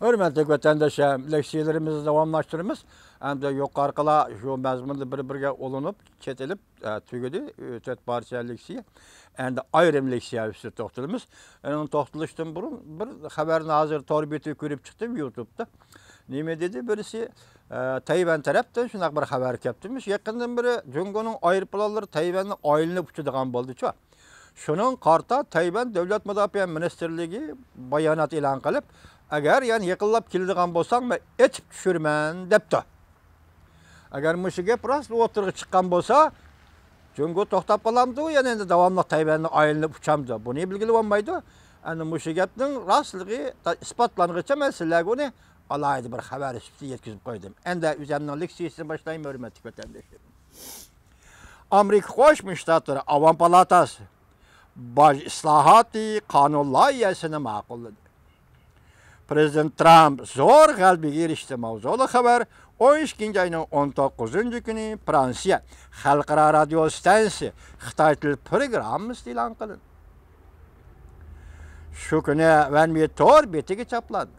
Hürmetli vatandaşım, leksiyelerimizi devamlaştırırız. Hem de yukarıda şu mezmunda bir olunup, çetelip, tügedi, ötet parça leksiye. Hem de ayrım leksiye üstü toxtalımız. Onun toxtalıştım burun, bir haberini hazır torbeti görüp çıktım YouTube'da. Nime dedi, birisi Tayvan taraftan şunak bir haber kaptırmış. Yakından biri Cungo'nun ayrıplaları Tayvan'ın ayılını uçuduğun oldu çoğu. Şunun karta Tayvan Devlet Müdafiə Ministerliği bayanat ilan kılıp, eğer yani yıkılıp kildiğen bolsan mı etip düşürmen depti. Eğer mışı gep rast oturgu çıkan bolsa, Cungo toxtap kalamdı, yani devamlı Tayvan'ın ayılını uçamdı. Bu ne bilgili olmaydı? Yani mışı gepnin rastlığı ispatlanıcı meseleler onu alaydı bir haber üstü yetkizip koydum. Ende üzerinden leksiyesini başlayayım hürmetli vatandaşlarım. Amerika Koşmuş Ştatları Avam Palatası baş islahatı kanun layihəsini ma'qulladı. Prezident Trump zor g'alabaga erishdi mavzuli xabar 12 ayning 19 kuni Fransiya xalqaro radio stansiyasi Xitoy tili programmasi e'lon qilindi. Shu kuni Vanmi tor betiga chaplandi.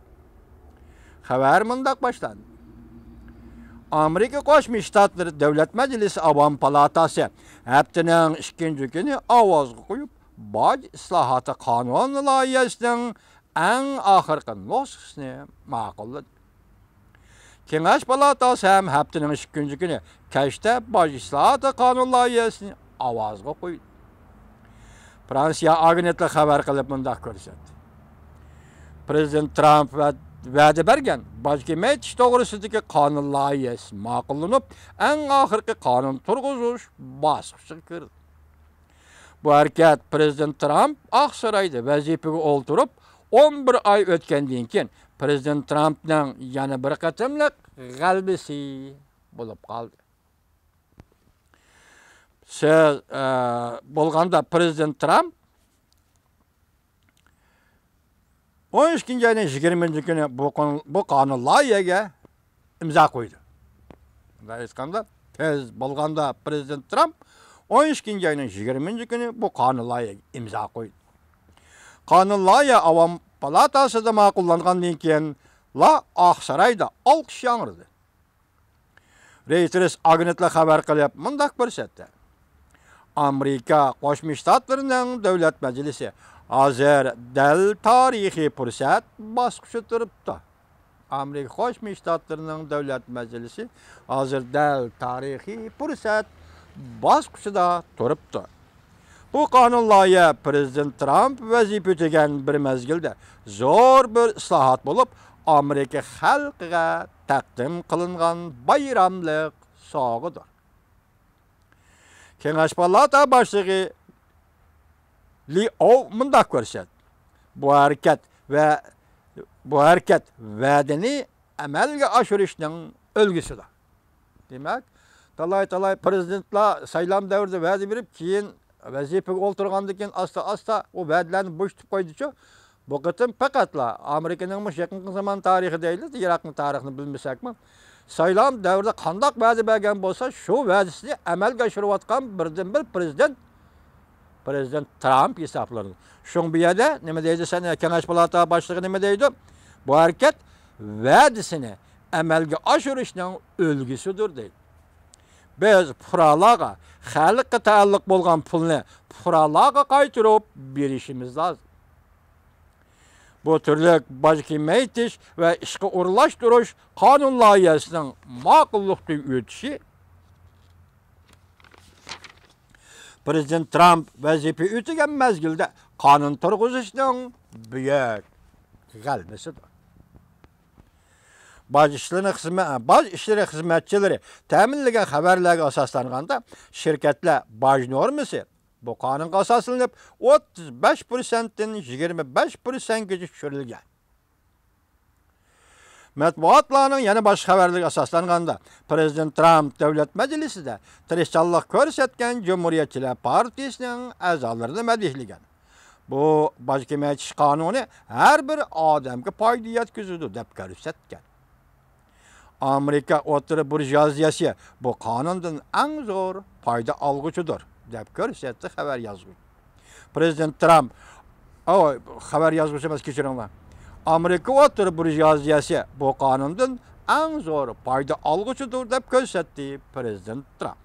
Xabar mundaq boshlandi. Amerika Qo'shma Shtatlar Davlat Majlisi Avam Palatasi haftaning 2 kuni ovozga qo'yib, boj islohoti qonun loyihasining eng oxirgi nusxasini ma'qulladi. Kengash palatasi ham haftaning 2 kuni kashda boj islohoti qonun loyihasini ovozga qo'ydi. Fransiya agentligi xabar qilib mundaq ko'rsatdi. Prezident Trump va'da bergan boj kematish to'g'risidagi qonun loyihasi ma'qullanib, eng oxirgi qonun turg'izish bosqichiga kirdi. Bu harakat Prezident Trump Oqsaroyda vazifaga o'ltirib 11 oy o'tgandan keyin Prezident Trumpning yana bir qatimliq g'alabasi bo'lib qoldi. Siz bo'lganda Prezident Trump 12 ayning 20 kuni bu qonun loyihaga imzo qo'ydi. Bunday aytganda, tez bo'lganda Prezident Trump 12 ayning 20 kuni bu qonun loyihaga imzo qo'ydi. Qonun loyiha Avam Palatasida ma'qullangandan keyin Oqsaroyda olqish yangradi. Reuters agentligi xabar qilib, mundaq ko'rsatdi. Amerika Qo'shma Shtatlarining Davlat Majlisi hozir dal tarixiy fursat bosqichida turibdi. Amerika Qo'shma Shtatlarining Davlat Majlisi hozir dal tarixiy fursat bosqichida turibdi. Bu qonun loyiha Prezident Trump vazifa o'tagan bir mezgilda zo'r bir islohot bo'lib, Amerika xalqiga taqdim qilingan bayramlik sovg'idir. Kengash palata boshlig'i Leo mundaq ko'rsatdi. Bu harakat va'dani amalga oshirishning ulgisidir. Demak, talay prezidentlar saylam davrida va'da berib, keyin vazifaga o'ltirgandan keyin asta o va'dalarni bo'shatib qo'ydi-ku. Bu qatim faqatla Amerikaning yaqin zaman tarixi deydi, Iroqning tarixini bilmasakmi, saylam davrida qandoq va'da bergan bo'lsa, shu va'dasini amalga oshirayotgan birdan-bir Prezident Trump hisoblanadi. Shung bu yerda nima deydi sana Kengash palata boshlig'i nima deydi? Bu harakat va'dasini amalga oshirishning ulgisidir deydi. Biz fuqarolarga xalqqa taalluq bo'lgan pulni fuqarolarga qaytarib berishimiz lozim. Bu turli boj kematish va ishga o'rlashtirish qonun loyihasining ma'qullikdan o'tishi Prezident Trump vazifa o'tagan mezgilda qonun turg'izishning buyuk g'alabasidir. Boj ishlari xizmatchilari ta'minlagan xabarlarga asoslanganda shirkatlar boj normasi bu qonunga asoslanib 35%dan 25%gacha tushirilgan. Matbuotlarning yana boshqa xabarlarga asoslanganda Prezident Trump Davlat Majlisida tirishchanlik ko'rsatgan Cumhuriyetchilar partiyasining a'zolarini madihlagan. Bu boj kematish qonuni har bir odamga foyda yetkazadi deb ko'rsatgan. Amerika o'tiri burjuyaziyasi bu qonundan eng zo'r foyda olg'uchidir deb ko'rsatdi xabar yozuvchi. Prezident Trump xabar yozuvchi emas, kechiringlar. Amerika otur burjaziyasi bu kanundan en zor payda algıçıdır dep körsətdi Prezident Trump.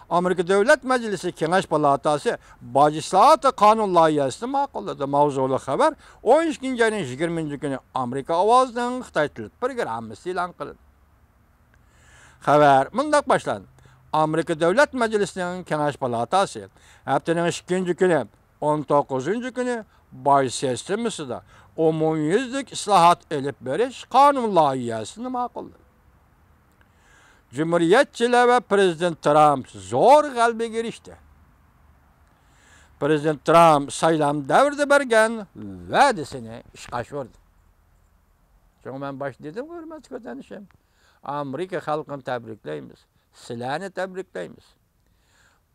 Amerika Devlet Meclisi Kengaş Palatası Bacıslahatı kanun layihasini ma'qulladi. Mavzulu xabar 12 ayının 20 günü Amerika Ovozining Xitoy tili programmasi e'lon qilindi. Xabar mundaq başlandı. Amerika Devlet Meclisi'nin Kengaş Palatası haftanın 2. günü 19. günü Bay Sistemisi'de umumyüzlük islahat elip beriş kanun layihasini ma'qulladi. Cumhuriyetçiler ve Prezident Trump zor g'alabaga erishdi. Prezident Trump saylam davrida bergan va'dasini ishga oshirdi. Çünkü ben başta dedim, hurmatli ko'tanishim, Amerika xalqini tabriklaymiz, sizlarni tabriklaymiz.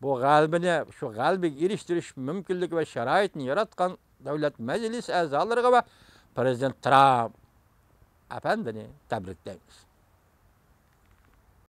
Bu g'alabani, shu g'alabaga erishtirish mumkinligi va sharoitni yaratgan davlat majlisi a'zolariga va Prezident Trump apandini tabriklaymiz.